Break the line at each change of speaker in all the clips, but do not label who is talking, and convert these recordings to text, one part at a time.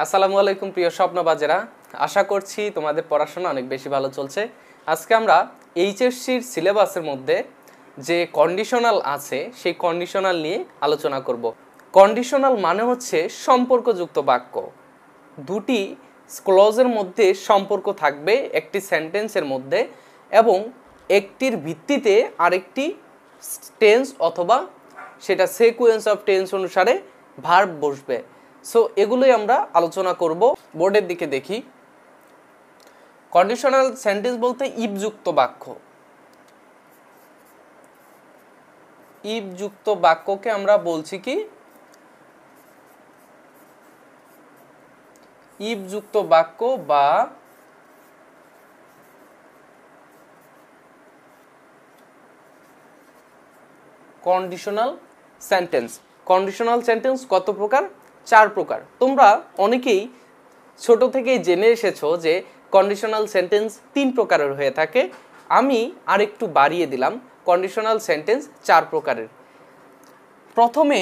আসসালামু আলাইকুম প্রিয় স্বপ্নবাজেরা, আশা করছি তোমাদের পড়াশোনা অনেক বেশি ভালো চলছে। আজকে আমরা এইচএসসির সিলেবাসের মধ্যে যে কন্ডিশনাল আছে সেই কন্ডিশনাল নিয়ে আলোচনা করব। কন্ডিশনাল মানে হচ্ছে সম্পর্কযুক্ত বাক্য। দুটি ক্লজের মধ্যে সম্পর্ক থাকবে একটি সেন্টেন্সের মধ্যে এবং একটির ভিত্তিতে আরেকটি টেন্স অথবা সেটা সিকোয়েন্স অফ টেন্স অনুসারে ভার্ব বসবে। সো এগুলোই আমরা আলোচনা করব। বোর্ডের দিকে দেখি। কন্ডিশনাল সেন্টেন্স বলতে ইফযুক্ত বাক্য। ইফযুক্ত বাক্যকে আমরা বলছি কি? ইফযুক্ত বাক্য বা কন্ডিশনাল সেন্টেন্স। কন্ডিশনাল সেন্টেন্স কত প্রকার? 4 প্রকার। তোমরা অনেকেই ছোট থেকেই জেনে এসেছো যে কন্ডিশনাল সেন্টেন্স 3 প্রকারের হয়ে থাকে। আমি আরেকটু বাড়িয়ে দিলাম, কন্ডিশনাল সেন্টেন্স 4 প্রকারের। প্রথমে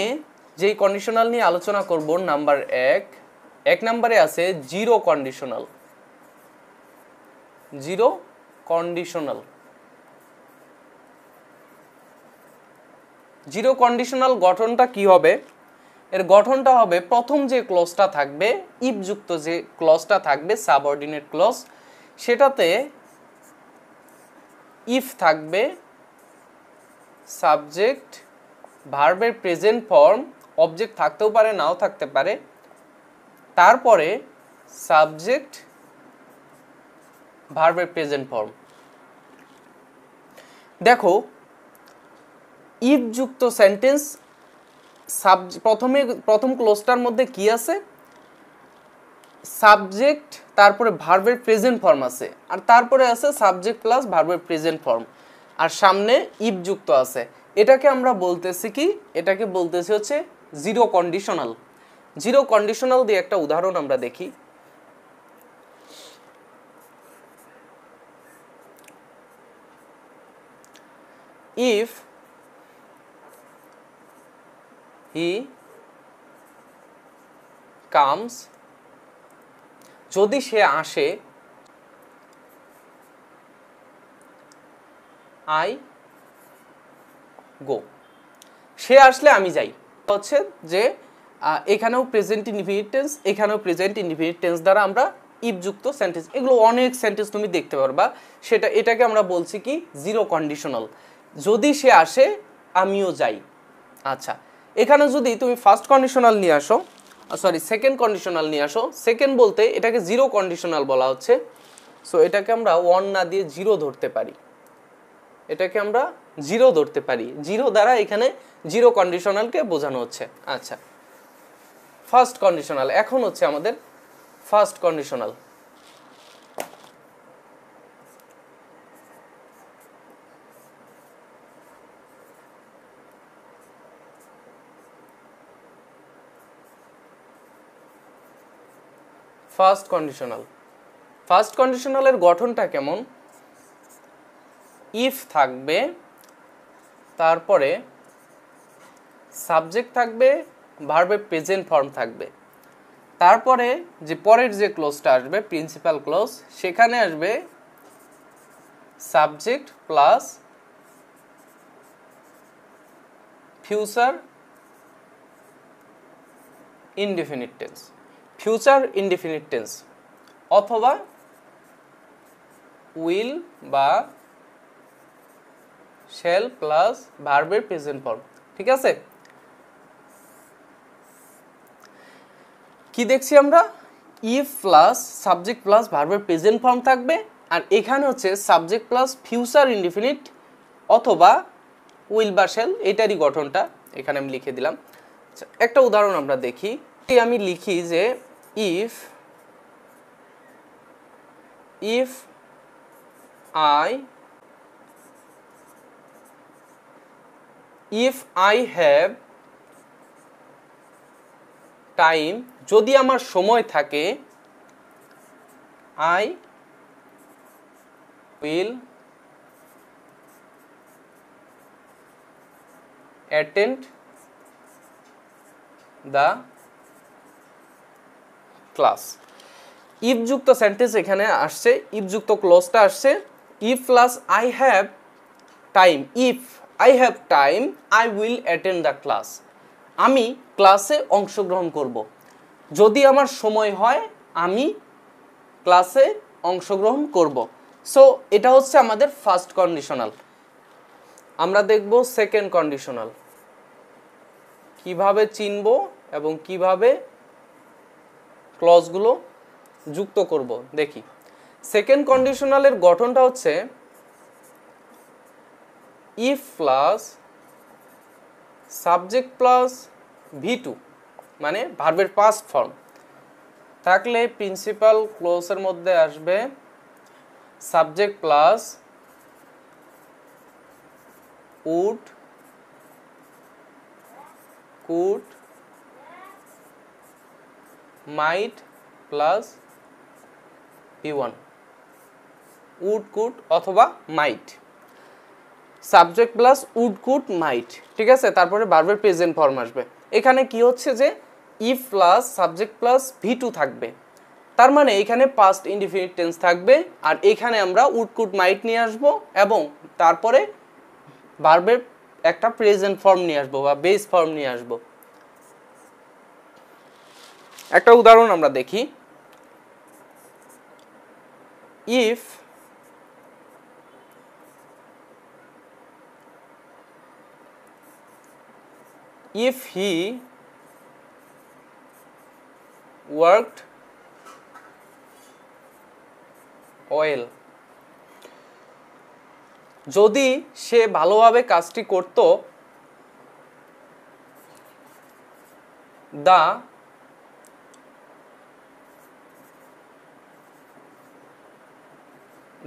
যেই কন্ডিশনাল নিয়ে আলোচনা করব নাম্বার 1 নম্বরে আছে zero conditional. Zero conditional. Zero conditional গঠনটা কি হবে? এর গঠনটা হবে প্রথম যে ক্লজটা থাকবে, ইফযুক্ত যে ক্লজটা থাকবে সাবঅর্ডিনেট ক্লজ, সেটাতে ইফ থাকবে, সাবজেক্ট, ভার্বের প্রেজেন্ট ফর্ম, অবজেক্ট থাকতেও পারে নাও থাকতে পারে, তারপরে সাবজেক্ট, ভার্বের প্রেজেন্ট ফর্ম। দেখো ইফযুক্ত সেন্টেন্স প্রথম ক্লোজটার মধ্যে কি আছে? সাবজেক্ট, তারপরে ভার্বের প্রেজেন্ট ফর্ম আছে, আর তারপরে আছে সাবজেক্ট প্লাস ভার্বের প্রেজেন্ট ফর্ম, আর সামনে ইফযুক্ত আছে। এটাকে আমরা বলতেছি কি? এটাকে বলতেছি হচ্ছে জিরো কন্ডিশনাল। জিরো কন্ডিশনাল দিয়ে একটা উদাহরণ আমরা দেখি। ইফ he comes, যদি সে আসে, I go, সে আসলে আমি যাই। হচ্ছে যে এখানেও প্রেজেন্ট ইনডিফিনিট টেন্স, এখানেও প্রেজেন্ট ইনডিফিনিট টেন্স দ্বারা আমরা ইফযুক্ত সেন্টেন্স, এগুলো অনেক সেন্টেন্স তুমি দেখতে পারবা। এটাকে আমরা বলছি কি? Zero conditional. যদি সে আসে আমিও যাই। আচ্ছা, এখানে যদি তুমি ফার্স্ট কন্ডিশনাল নিয়ে আসো, সরি সেকেন্ড কন্ডিশনাল নিয়ে আসো। সেকেন্ড বলতে এটাকে জিরো কন্ডিশনাল বলা হচ্ছে। সো এটাকে আমরা 1 না দিয়ে জিরো ধরতে পারি। এটাকে আমরা জিরো ধরতে পারি। জিরো দ্বারা এখানে জিরো কন্ডিশনালকে বোঝানো হচ্ছে। আচ্ছা, ফার্স্ট কন্ডিশনাল এখন হচ্ছে আমাদের first conditional. First conditional. First কন্ডিশনালের গঠনটা কেমন? ইফ থাকবে, তারপরে সাবজেক্ট থাকবে, ভার্বের প্রেজেন্ট ফর্ম থাকবে, তারপরে যে পরের যে ক্লোজটা আসবে প্রিন্সিপাল ক্লোজ, সেখানে আসবে subject plus future indefinite tense. Future indefinite tense অথবা উইল বা শ্যাল প্লাস ভার্বের প্রেজেন্ট ফর্ম। ঠিক আছে? কি দেখছি আমরা? ইফ প্লাস সাবজেক্ট প্লাস ভার্বের প্রেজেন্ট ফর্ম থাকবে, আর এখানে হচ্ছে সাবজেক্ট প্লাস ফিউচার ইনডিফিনিট অথবা উইল বা শ্যাল, এটারই গঠনটা এখানে আমি লিখে দিলাম। একটা উদাহরণ আমরা দেখি। আমি লিখি যে ইফ আই হ্যাভ টাইম, যদি আমার সময় থাকে, I will attend the class. If যুক্ত সেন্টেন্স এখানে আসছে, ইফ যুক্ত ক্লোজটা আসছে if plus I have time. If I have time I will attend the class. আমি ক্লাসে অংশগ্রহণ করব। যদি আমার সময় হয় আমি ক্লাসে অংশগ্রহণ করব। সো এটা হচ্ছে আমাদের ফার্স্ট কন্ডিশনাল। আমরা দেখব সেকেন্ড কন্ডিশনাল কিভাবে চিনব এবং কিভাবে ক্লজগুলো যুক্ত করব দেখি। সেকেন্ড কন্ডিশনালের গঠনটা হচ্ছে if plus subject plus V2 মানে ভার্বের পাস্ট ফর্ম থাকলে প্রিন্সিপাল ক্লোজের মধ্যে আসবে subject plus would, could, might plus V1, would could অথবা might. Subject plus would could might, ঠিক আছে। তারপরে ভার্বের প্রেজেন্ট ফর্ম আসবে। এখানে কি হচ্ছে যে if plus subject plus V2 থাকবে, তার মানে এখানে পাস্ট ইনডিফিনিট টেন্স থাকবে, আর এখানে আমরা উড কুড মাইট নিয়ে আসব এবং তারপরে ভার্বের একটা প্রেজেন্ট ফর্ম নিয়ে আসবো বা বেস ফর্ম নিয়ে আসব। একটা উদাহরণ আমরা দেখি। if he worked well, যদি সে ভালোভাবে কাজটি করত,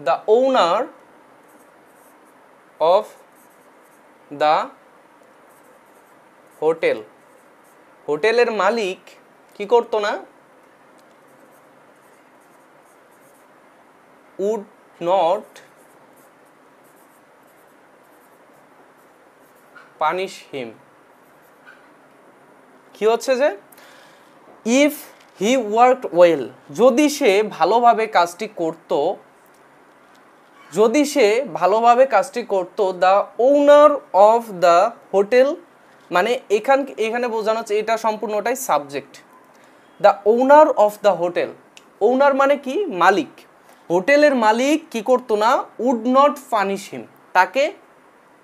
the owner of the hotel, হোটেলের মালিক কি করতো না, would not punish him। কি হচ্ছে যে if he worked well, যদি সে ভালোভাবে কাজটি করত, যদি সে ভালোভাবে কাজটি করত, the owner of the hotel মানে এখানে বোঝানো হচ্ছে এটা সম্পূর্ণটাই subject. The owner of the hotel, owner মানে কি মালিক, হোটেলের মালিক কি করতো না, উড নট পানিশ হিম, তাকে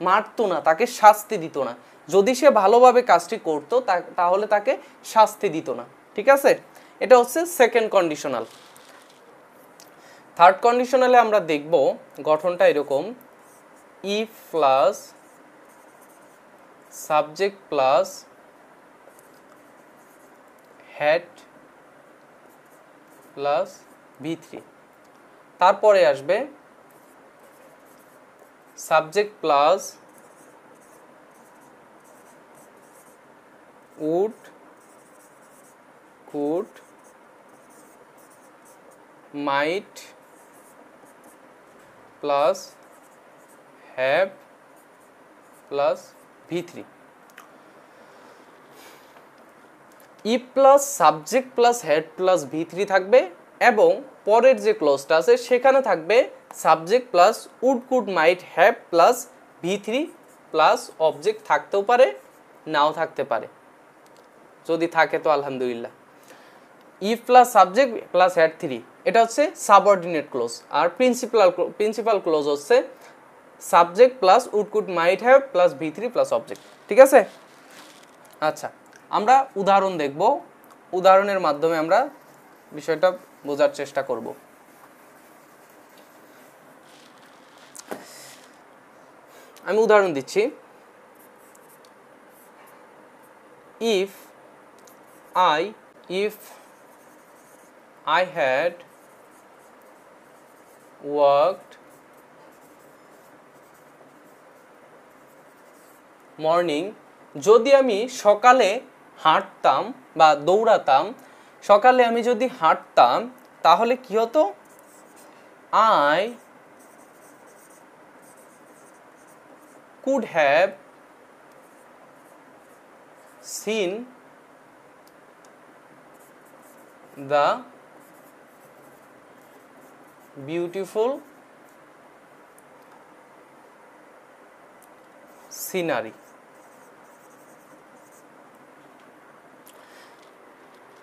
মারতো না, তাকে শাস্তি দিত না। যদি সে ভালোভাবে কাজটি করত তাহলে তাকে শাস্তি দিত না, ঠিক আছে। এটা হচ্ছে সেকেন্ড কন্ডিশনাল। থার্ড কন্ডিশনালে আমরা দেখব গঠনটা এরকম, if plus subject plus had plus V3, তারপরে আসবে subject plus would, could, might plus have plus V3। if plus subject plus had plus V3 থাকবে এবং পরের যে ক্লোজটা আছে সেখানে থাকবে subject plus would could might have plus V3 plus object থাকতেও পারে নাও থাকতে পারে, যদি থাকে তো আলহামদুলিল্লাহ। If plus subject plus had 3 এটা হচ্ছে সাবঅর্ডিনেট ক্লোজ, আর প্রিন্সিপাল ক্লোজ হচ্ছে subject plus would could might have plus V3 plus object, ঠিক আছে। আচ্ছা, আমরা উদাহরণ দেখব, উদাহরণের মাধ্যমে আমরা বিষয়টা বোঝার চেষ্টা করব। আমি উদাহরণ দিচ্ছি। if I had worked morning, যদি আমি সকালে হাঁটতাম বা দৌড়াতাম, সকালে আমি যদি হাঁটতাম তাহলে কি হতো, I could have seen the beautiful scenery.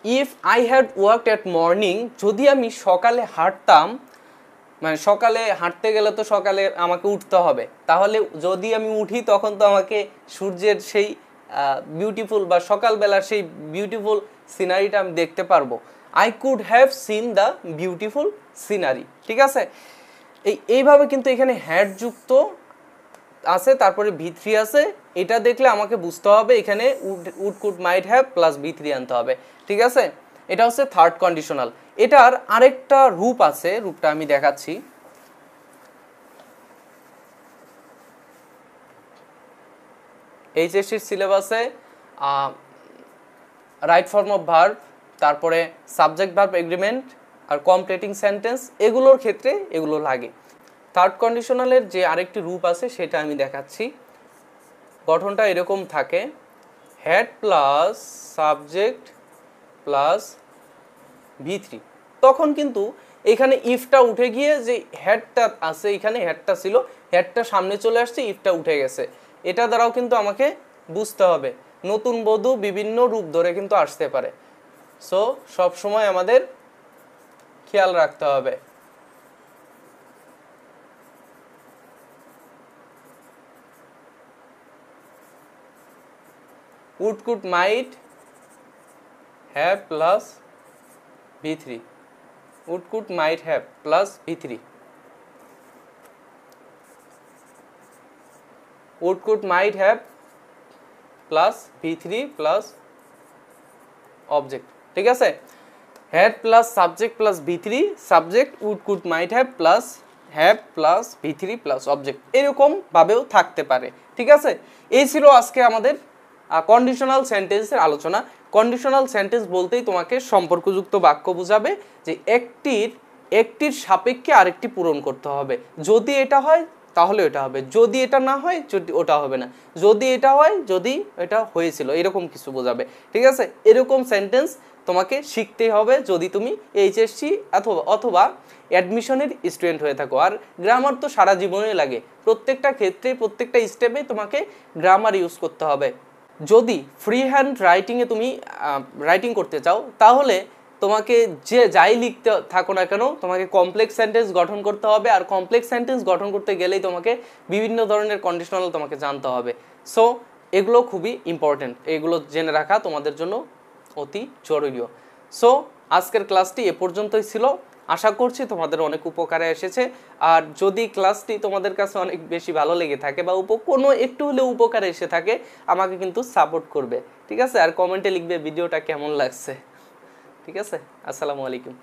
If I had worked at morning, যদি আমি সকালে হাঁটতাম, মানে সকালে হাঁটতে গেলে তো সকালে আমাকে উঠতে হবে, তাহলে যদি আমি উঠি তখন তো আমাকে সূর্যের সেই বিউটিফুল বা সকালবেলার সেই বিউটিফুল সিনারিটা আমি দেখতে পারবো। I could have seen the beautiful scenery. ঠিক আছে, এইভাবে কিন্তু এখানে হ্যাড যুক্ত আছে, তারপরে V3 আছে, এটা দেখলে আমাকে বুঝতে হবে এখানে would could might have plus V3 আনতে হবে। ঠিক আছে, এটা হচ্ছে থার্ড কন্ডিশনাল। এটার আরেকটা রূপ আছে, রূপটা আমি দেখাচ্ছি। এইচএসসির সিলেবাসে রাইট ফর্ম অফ ভার্ব, তারপরে সাবজেক্ট ভার্ব এগ্রিমেন্ট আর কমপ্লিটিং সেন্টেন্স, এগুলোর ক্ষেত্রে এগুলো লাগে। থার্ড কন্ডিশনালের যে আরেকটি রূপ আছে সেটা আমি দেখাচ্ছি। গঠনটা এরকম থাকে, had plus subject plus V3। তখন কিন্তু এখানে ইফটা উঠে গিয়ে যে হ্যাডটা আছে, এখানে হ্যাডটা ছিল, হ্যাডটা সামনে চলে আসছে, ইফটা উঠে গেছে। এটা দ্বারাও কিন্তু আমাকে বুঝতে হবে নতুন বধূ বিভিন্ন রূপ ধরে কিন্তু আসতে পারে। সো সব সময় আমাদের খেয়াল রাখতে হবে। would could might have plus V3, would could might have plus V3, would could might have plus V3 plus object। ঠিক আছে, had plus subject plus V3, subject would could might have plus V3 plus object, এরকম ভাবেও থাকতে পারে। ঠিক আছে, এই ছিল আজকে আমাদের কন্ডিশনাল সেন্টেন্সের আলোচনা। কন্ডিশনাল সেন্টেন্স বলতেই তোমাকে সম্পর্কযুক্ত বাক্য বোঝাবে যে একটির সাপেক্ষে আরেকটি পূরণ করতে হবে। যদি এটা হয় তাহলে এটা হবে, যদি এটা না হয় যদি ওটা হবে না, যদি এটা হয় যদি এটা হয়েছিল, এরকম কিছু বোঝাবে। ঠিক আছে, এরকম সেন্টেন্স তোমাকে শিখতেই হবে যদি তুমি এইচএসসি অথবা অ্যাডমিশনের স্টুডেন্ট হয়ে থাকো। আর গ্রামার তো সারা জীবনেই লাগে, প্রত্যেকটা ক্ষেত্রে প্রত্যেকটা স্টেপে তোমাকে গ্রামার ইউজ করতে হবে। যদি ফ্রি হ্যান্ড রাইটিংয়ে তুমি রাইটিং করতে চাও, তাহলে তোমাকে যাই লিখতে থাকো না কেন তোমাকে কমপ্লেক্স সেন্টেন্স গঠন করতে হবে। আর কমপ্লেক্স সেন্টেন্স গঠন করতে গেলেই তোমাকে বিভিন্ন ধরনের কন্ডিশনাল তোমাকে জানতে হবে। সো এগুলো খুবই ইম্পর্টেন্ট, এগুলো জেনে রাখা তোমাদের জন্য অতি জরুরিও। সো আজকের ক্লাসটি এ পর্যন্তই ছিল, আশা করছি তোমাদের অনেক উপকারে এসেছে। আর যদি ক্লাসটি তোমাদের কাছে অনেক বেশি ভালো লেগে থাকে বা কোনো একটু হলেও উপকারে এসে থাকে, আমাকে কিন্তু সাপোর্ট করবে। ঠিক আছে, আর কমেন্টে লিখবে ভিডিওটা কেমন লাগছে। ঠিক আছে, আসসালামু আলাইকুম।